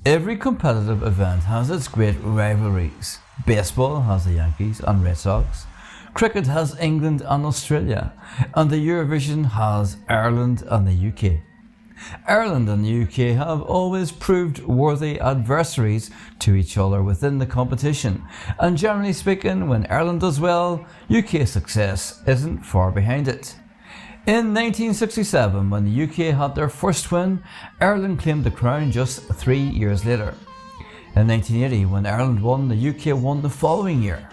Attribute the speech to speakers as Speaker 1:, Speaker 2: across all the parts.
Speaker 1: Every competitive event has its great rivalries. Baseball has the Yankees and Red Sox. Cricket has England and Australia. And the Eurovision has Ireland and the UK. Ireland and the UK have always proved worthy adversaries to each other within the competition, and generally speaking, when Ireland does well, UK success isn't far behind it. In 1967, when the UK had their first win, Ireland claimed the crown just 3 years later. In 1980, when Ireland won, the UK won the following year.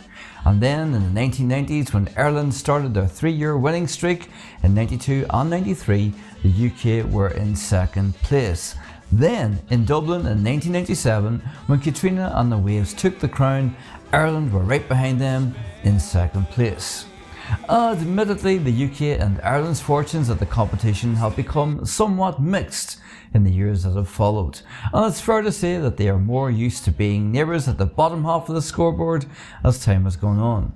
Speaker 1: And then in the 1990s, when Ireland started their 3-year winning streak, in 92 and 93, the UK were in second place. Then, in Dublin in 1997, when Katrina and the Waves took the crown, Ireland were right behind them in second place. Admittedly, the UK and Ireland's fortunes at the competition have become somewhat mixed in the years that have followed, and it's fair to say that they are more used to being neighbours at the bottom half of the scoreboard as time has gone on.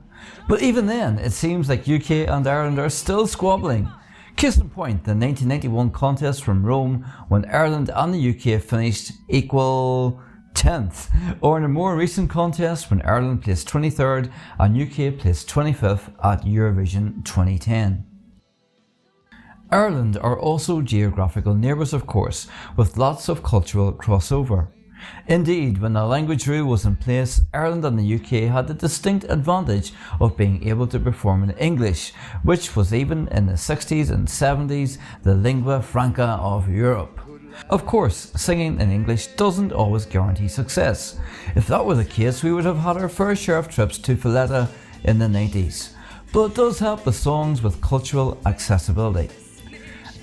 Speaker 1: But even then, it seems like UK and Ireland are still squabbling. Case in point, the 1991 contest from Rome, when Ireland and the UK finished equal 10th, or in a more recent contest when Ireland placed 23rd and UK placed 25th at Eurovision 2010. Ireland are also geographical neighbours, of course, with lots of cultural crossover. Indeed, when the language rule was in place, Ireland and the UK had the distinct advantage of being able to perform in English, which was even in the 60s and 70s the lingua franca of Europe. Of course, singing in English doesn't always guarantee success. If that were the case, we would have had our fair share of trips to Valletta in the 90s. But it does help with songs with cultural accessibility.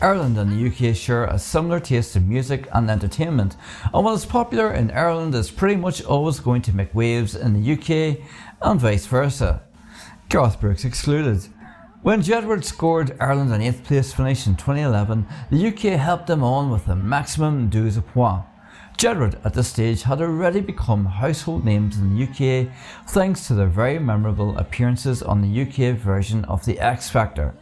Speaker 1: Ireland and the UK share a similar taste in music and entertainment, and what is popular in Ireland is pretty much always going to make waves in the UK, and vice versa. Garth Brooks excluded. When Jedward scored Ireland an 8th place finish in 2011, the UK helped them on with the maximum deux points. Jedward at this stage had already become household names in the UK thanks to their very memorable appearances on the UK version of The X Factor.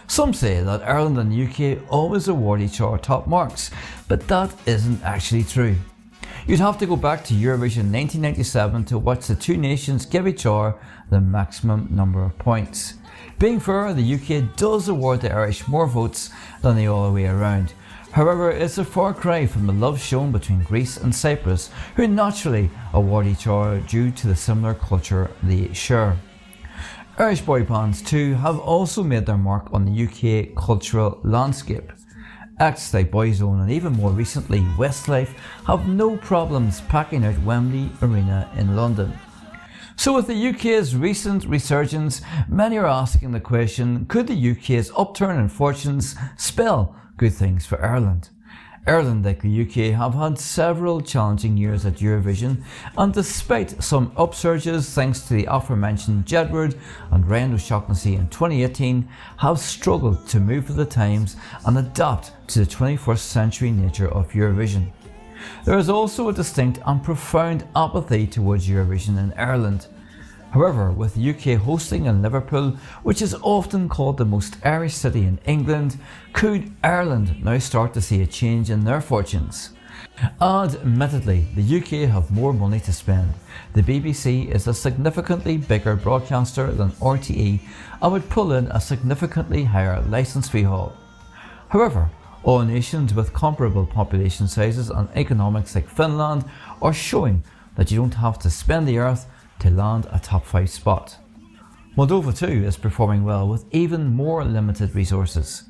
Speaker 1: Some say that Ireland and the UK always award each other top marks, but that isn't actually true. You'd have to go back to Eurovision 1997 to watch the two nations give each other the maximum number of points. Being fair, the UK does award the Irish more votes than the other way around. However, it's a far cry from the love shown between Greece and Cyprus, who naturally award each other due to the similar culture they share. Irish boy bands too have also made their mark on the UK cultural landscape. Acts like Boyzone and even more recently Westlife have no problems packing out Wembley Arena in London. So with the UK's recent resurgence, many are asking the question, could the UK's upturn in fortunes spell good things for Ireland? Ireland, like the UK, have had several challenging years at Eurovision, and despite some upsurges thanks to the aforementioned Jedward and Ryan O'Shaughnessy in 2018, have struggled to move with the times and adapt to the 21st century nature of Eurovision. There is also a distinct and profound apathy towards Eurovision in Ireland. However, with the UK hosting in Liverpool, which is often called the most Irish city in England, could Ireland now start to see a change in their fortunes? Admittedly, the UK have more money to spend. The BBC is a significantly bigger broadcaster than RTE and would pull in a significantly higher licence fee haul. However, all nations with comparable population sizes and economics like Finland are showing that you don't have to spend the earth to land a top 5 spot. Moldova too is performing well with even more limited resources.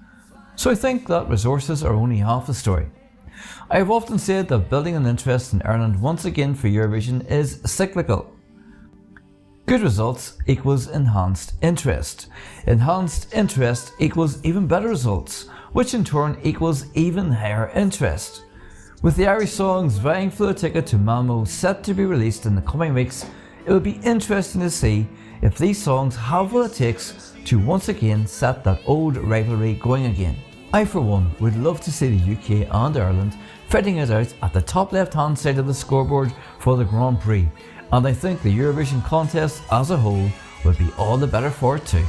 Speaker 1: So I think that resources are only half the story. I have often said that building an interest in Ireland once again for Eurovision is cyclical. Good results equals enhanced interest. Enhanced interest equals even better results, which in turn equals even higher interest. With the Irish songs vying for the ticket to Malmo set to be released in the coming weeks, it will be interesting to see if these songs have what it takes to once again set that old rivalry going again. I for one would love to see the UK and Ireland fighting it out at the top left hand side of the scoreboard for the Grand Prix, and I think the Eurovision contest as a whole would be all the better for it too.